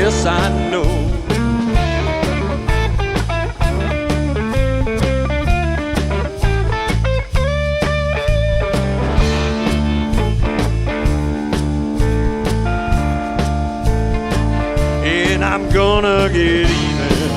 yes I know. And I'm gonna get even.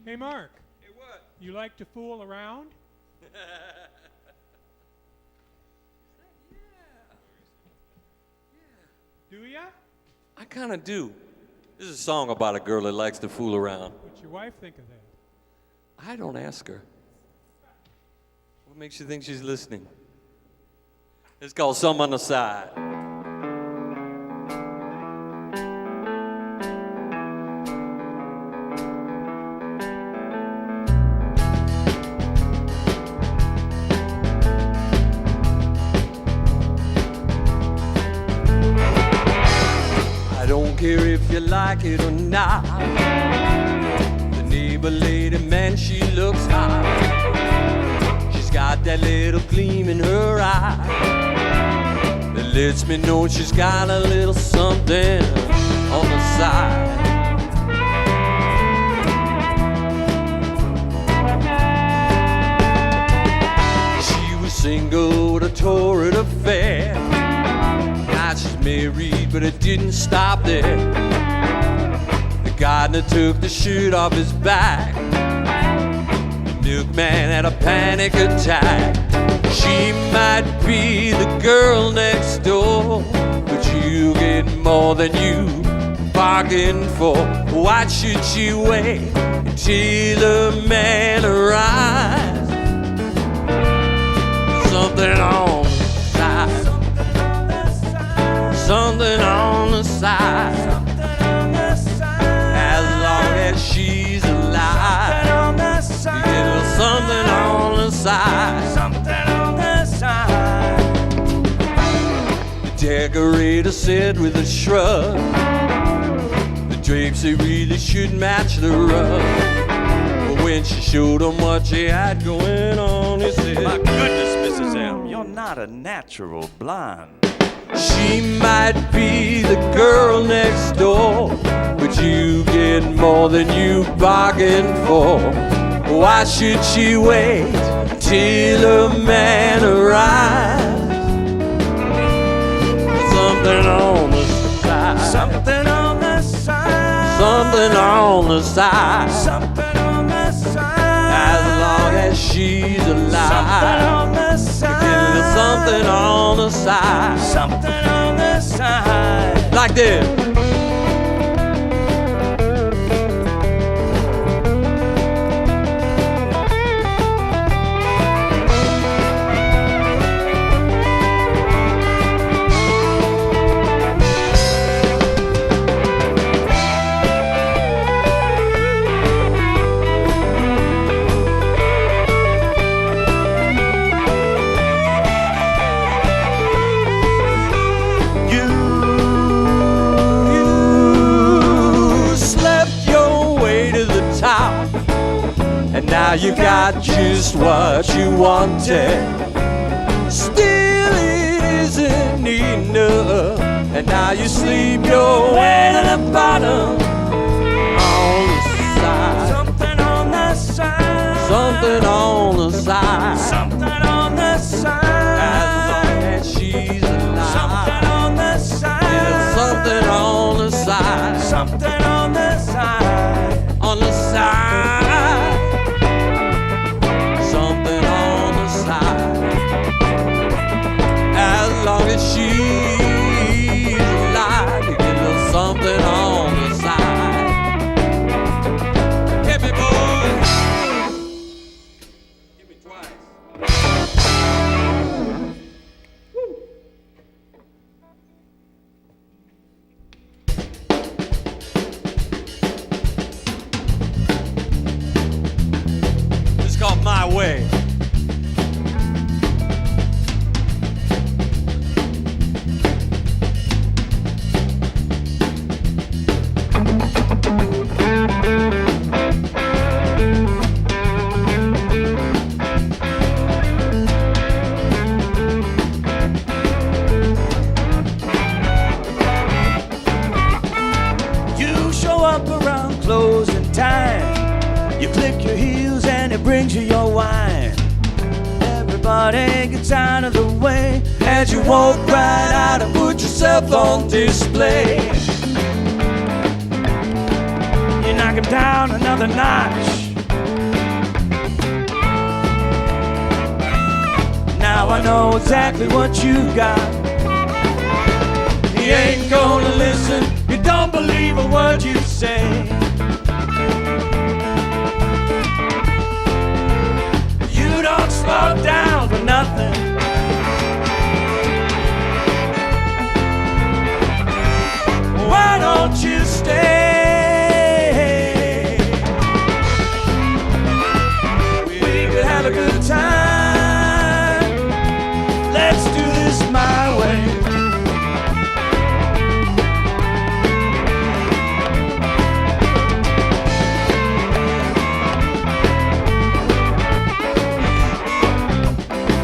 Hey, Mark. Hey, what? You like to fool around? Do ya? I kind of do. This is a song about a girl that likes to fool around. What's your wife think of that? I don't ask her. What makes you think she's listening? It's called Some on the Side. I don't care if you like it or not. The neighbor lady, man, she looks hot. She's got that little gleam in her eye that lets me know she's got a little something on the side. She was single at a torrid affair. Now she's married, but it didn't stop there. The gardener took the shirt off his back. The milkman had a panic attack. She might be the girl next door, but you get more than you bargained for. Why should she wait until the man arrives? Something on the side. Something on the side. As long as she's alive, you get a little something on the side. The decorator said with a shrug, the drapes they really should match the rug. But when she showed him what she had going on, he said, My goodness, Mrs. M, you're not a natural blonde. she might be the girl next door, but you get more than you bargained for. Why should she wait till a man arrives? Something on the side. Something on the side. Something on the side. Something on the side. As long as she's alive, Something on the you side. get a little something on the side. Something on the side. Like this. You slept your way to the top, and now you got just what you wanted. Still it isn't enough, and now you sleep your way to the bottom. On the side, something on the side. something on the side. Something on the side. As long as she's alive, Something on the side. there's something on the side. Something on the side. On the side. You click your heels and it brings you your wine. Everybody gets out of the way as you walk right out and put yourself on display. You knock him down another notch. Now I know exactly what you got. He ain't gonna listen, you don't believe a word you say. You don't slow down for nothing. Why don't you stay? We could have a good time. Let's do this my way.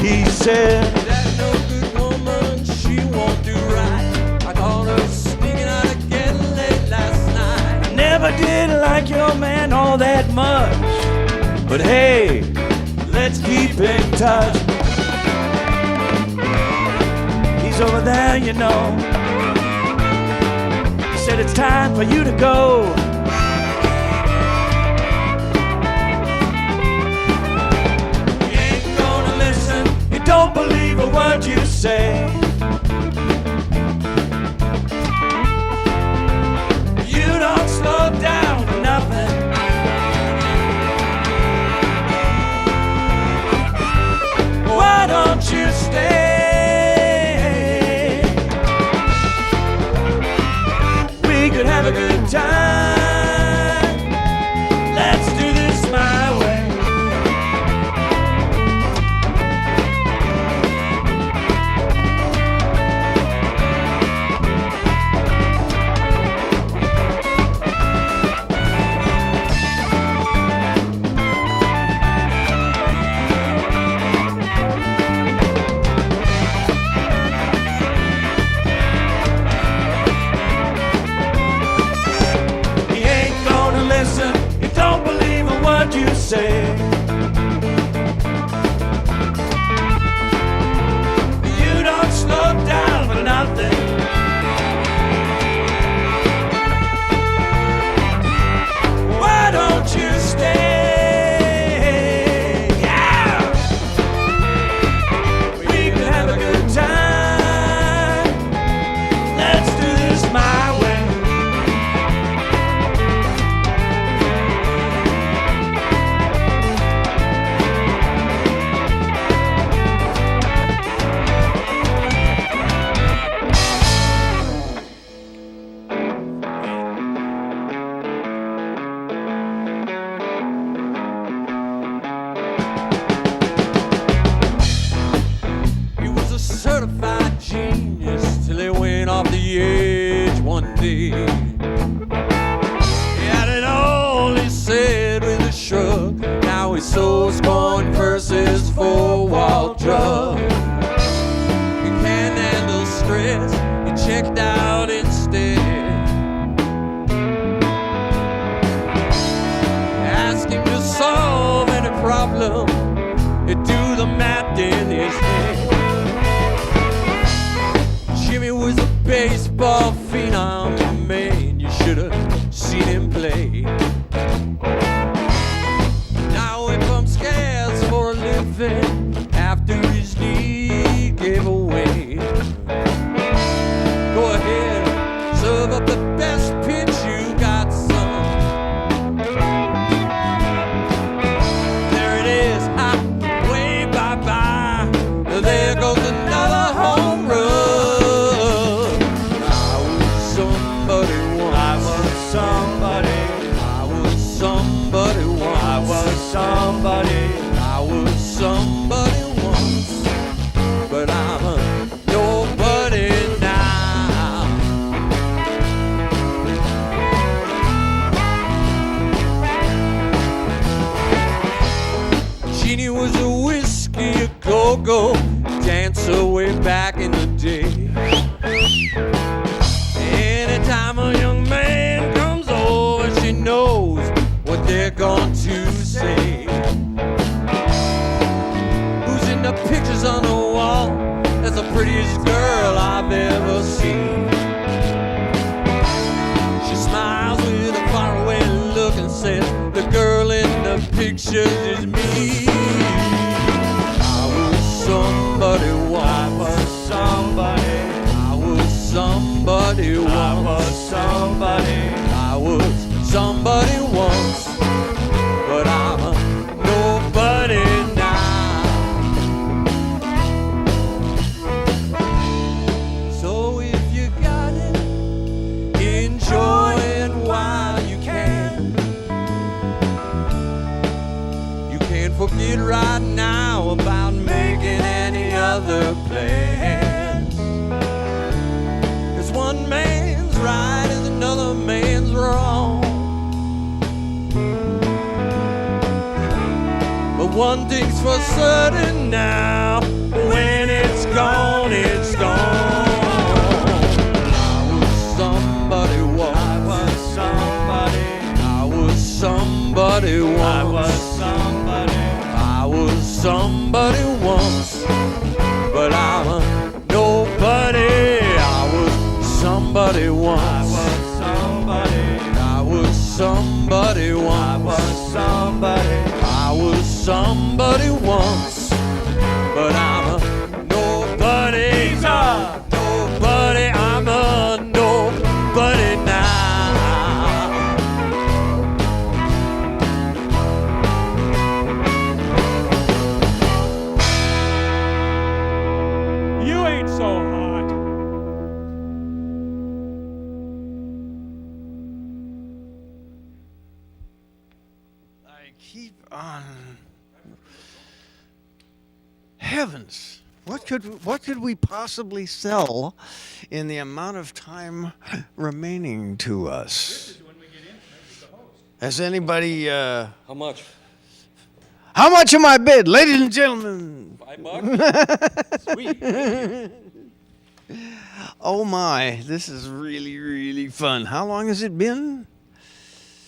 He said, That no good woman, she won't do right. I caught her sneaking out again late last night. never did like your man all that much. But hey, let's keep in touch. He's over there, you know. He said it's time for you to go. You ain't gonna listen, you don't believe a word you say. You don't slow down for nothing. Why don't you stay? We could have a good time. Let's do this my way. He ain't gonna listen, he don't believe a word you say. You don't slow down for nothing. Why don't you stay? Yeah! We could have a good time. Let's do this my way. He was a certified genius till he went off the edge one day. He had it all, he said with a shrug. Now he sows corn verses for Walt Drug. He can't handle stress, he checked out instead. Ask him to solve any problem, he'd do the math in his head. Jimmy was a baseball phenom, man, you should have seen him play. Now he pumps gas for a living after his knee gave away. Go ahead, serve up the best pitch you got, son. There it is, hot, way bye-bye. There goes another home run. I was somebody once. I was somebody. I was somebody once. I was somebody. I was somebody once. But I'm a nobody now. Jeannie was a whiskey, a go-go dancer way back in the day. Anytime a young man comes over, she knows what they're going to say, who's in the pictures on the wall? That's the prettiest girl I've ever seen. She smiles with a faraway look and says, the girl in the pictures is me. I was somebody once. I was somebody. I was somebody once. I was somebody. I was somebody once. But I'm a nobody now. So if you got it, enjoy it while you can. You can't forget right now about making any other plans. 'Cause one man's right is another man's wrong. But one thing's for certain now, when it's gone, it's gone. I was somebody once. I was somebody. I was somebody once. I was somebody. I was somebody once. But I'm a nobody. I was somebody once. I was somebody. I was somebody once. I was somebody. I was somebody once, but I'm a nobody. Nobody, I'm a nobody now. You ain't so hot. I keep on. Heavens, what could we possibly sell in the amount of time remaining to us? Has anybody? How much? How much am I bid, ladies and gentlemen? $5? Sweet. Oh my, this is really, really fun. How long has it been?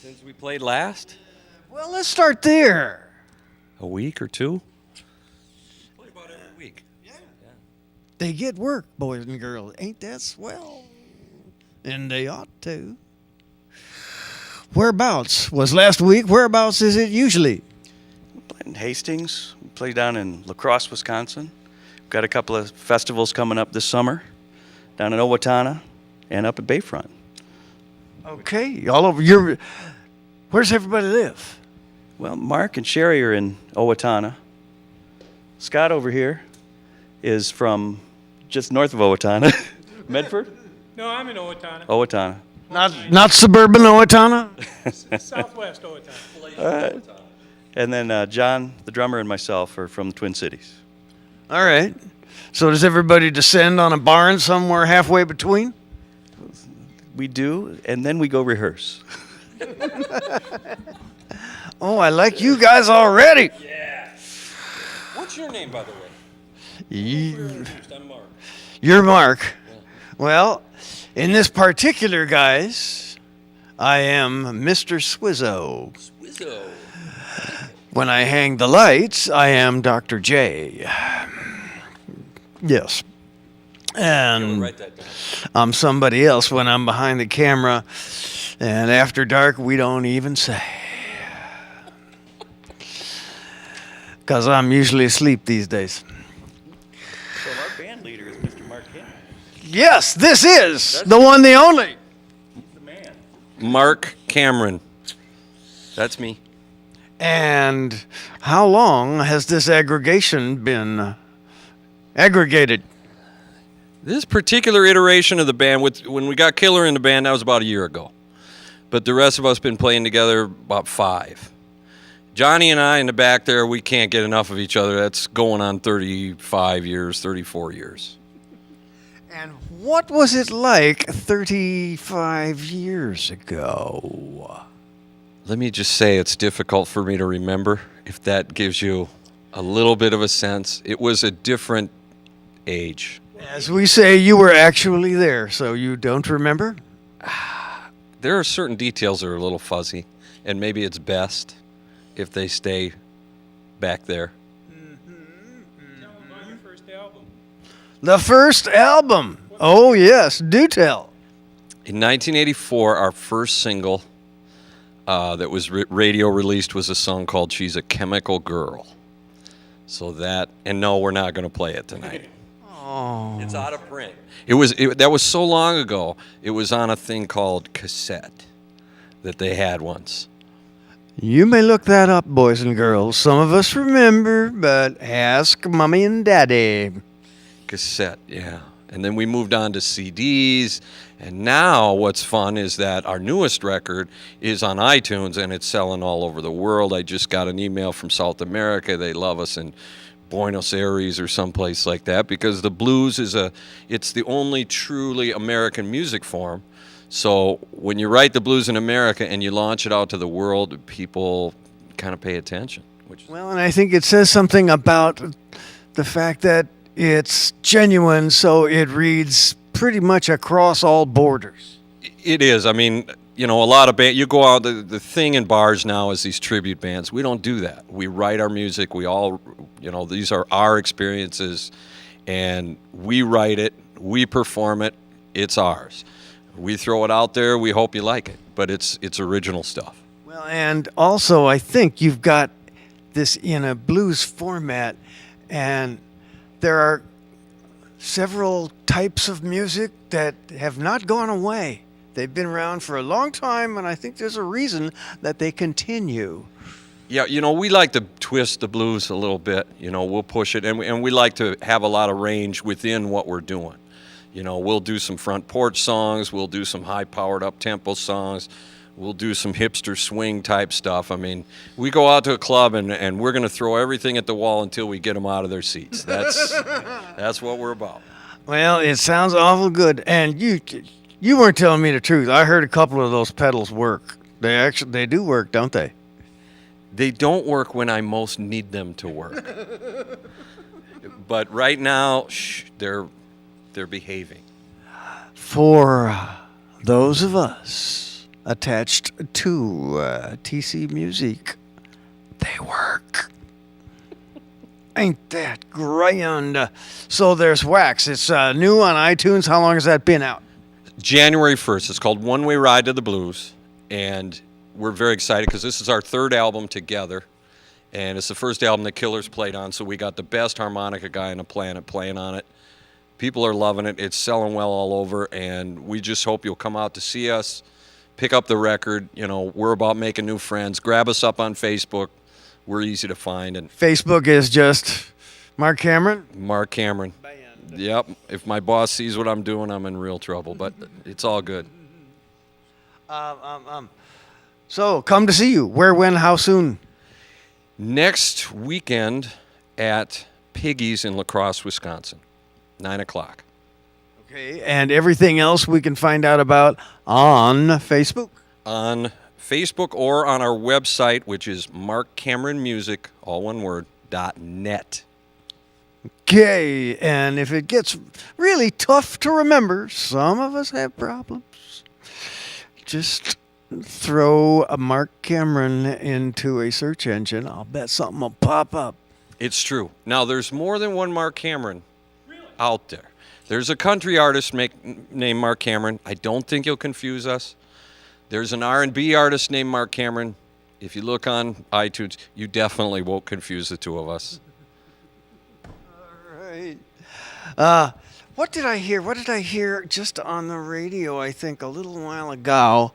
Since we played last? Well, let's start there. A week or two? Play about every week. They get work, boys and girls. Ain't that swell? And they ought to. Whereabouts was last week? Whereabouts is it usually? In Hastings, we play down in La Crosse, Wisconsin. We've got a couple of festivals coming up this summer, down in Owatonna and up at Bayfront. Okay, all over. Where's everybody live? Well, Mark and Sherry are in Owatonna. Scott over here is from just north of Owatonna. Medford? No, I'm in Owatonna. Owatonna. Not suburban Owatonna? Southwest Owatonna. All right. And then John, the drummer, and myself are from the Twin Cities. All right. So does everybody descend on a barn somewhere halfway between? We do, and then we go rehearse. Oh, I like you guys already. Yeah. What's your name, by the way? I'm Mark. You're Mark. Well, in this particular, guys, I am Mr. Swizzo. Swizzo. When I hang the lights, I am Dr. J. Yes. And Write that down. I'm somebody else when I'm behind the camera. And after dark, we don't even say. Because I'm usually asleep these days. So our band leader is Mr. Mark Henry. Yes, this is the one, the only. The man. Mark Cameron. That's me. And how long has this aggregation been aggregated? This particular iteration of the band, when we got Killer in the band, that was about a year ago. But the rest of us been playing together about 5. Johnny and I in the back there, we can't get enough of each other. That's going on 35 years, 34 years. And what was it like 35 years ago? Let me just say it's difficult for me to remember, if that gives you a little bit of a sense. It was a different age. As we say, you were actually there, so you don't remember? There are certain details that are a little fuzzy, and maybe it's best if they stay back there. Tell 'em about your first album. The first album. Oh, yes. Do tell. In 1984, our first single that was radio released was a song called "She's a Chemical Girl." So and no, we're not going to play it tonight. Oh. It's out of print. That was so long ago. It was on a thing called cassette that they had once. You may look that up, boys and girls. Some of us remember, but ask Mommy and Daddy. Cassette, yeah. And then we moved on to CDs. And now what's fun is that our newest record is on iTunes and it's selling all over the world. I just got an email from South America. They love us in Buenos Aires or someplace like that because the blues it's the only truly American music form. So when you write the blues in America and you launch it out to the world, people kind of pay attention. Well, and I think it says something about the fact that it's genuine, so it reads pretty much across all borders. It is. I mean, a lot of bands, you go out, the thing in bars now is these tribute bands. We don't do that. We write our music. We all, these are our experiences, and we write it, we perform it, it's ours. We throw it out there, we hope you like it, but it's original stuff. Well, and also I think you've got this in a blues format, and there are several types of music that have not gone away. They've been around for a long time, and I think there's a reason that they continue. Yeah, we like to twist the blues a little bit. We'll push it, and we like to have a lot of range within what we're doing. We'll do some front porch songs. We'll do some high-powered up-tempo songs. We'll do some hipster swing type stuff. I mean, we go out to a club and we're going to throw everything at the wall until we get them out of their seats. That's what we're about. Well, it sounds awful good. And you weren't telling me the truth. I heard a couple of those pedals work. They do work, don't they? They don't work when I most need them to work. But right now, they're behaving. For those of us attached to TC Music, they work. Ain't that grand? So there's Wax. It's new on iTunes. How long has that been out? January 1st. It's called One Way Ride to the Blues. And we're very excited because this is our third album together. And it's the first album the Killers played on, so we got the best harmonica guy on the planet playing on it. People are loving it. It's selling well all over, and we just hope you'll come out to see us, pick up the record. We're about making new friends. Grab us up on Facebook. We're easy to find. And Facebook is just Mark Cameron? Mark Cameron. Band. Yep. If my boss sees what I'm doing, I'm in real trouble, but it's all good. So, come to see you. Where, when, how soon? Next weekend at Piggy's in La Crosse, Wisconsin. 9 o'clock. Okay, and everything else we can find out about on Facebook? On Facebook or on our website, which is markcameronmusic, all one word, .net. Okay, and if it gets really tough to remember, some of us have problems, just throw a Mark Cameron into a search engine. I'll bet something will pop up. It's true. Now, there's more than one Mark Cameron out there. There's a country artist named Mark Cameron. I don't think he'll confuse us. There's an R&B artist named Mark Cameron. If you look on iTunes, you definitely won't confuse the two of us. All right. What did I hear? What did I hear just on the radio, I think, a little while ago,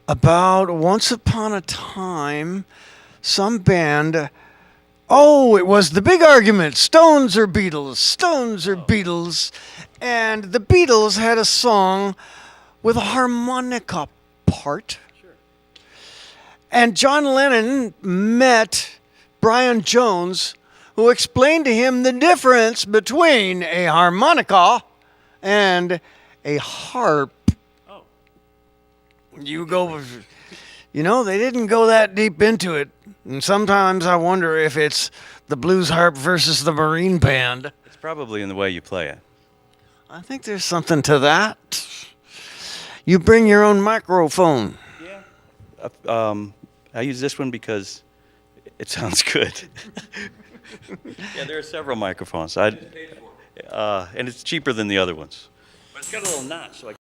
about once upon a time, some band... Oh, it was the big argument, Stones or Beatles, Stones or Beatles. And the Beatles had a song with a harmonica part. Sure. And John Lennon met Brian Jones, who explained to him the difference between a harmonica and a harp. Oh. They didn't go that deep into it. And sometimes I wonder if it's the blues harp versus the marine band. It's probably in the way you play it. I think there's something to that. You bring your own microphone. Yeah. I use this one because It sounds good. Yeah, there are several microphones. And it's cheaper than the other ones. But it's got a little notch, so I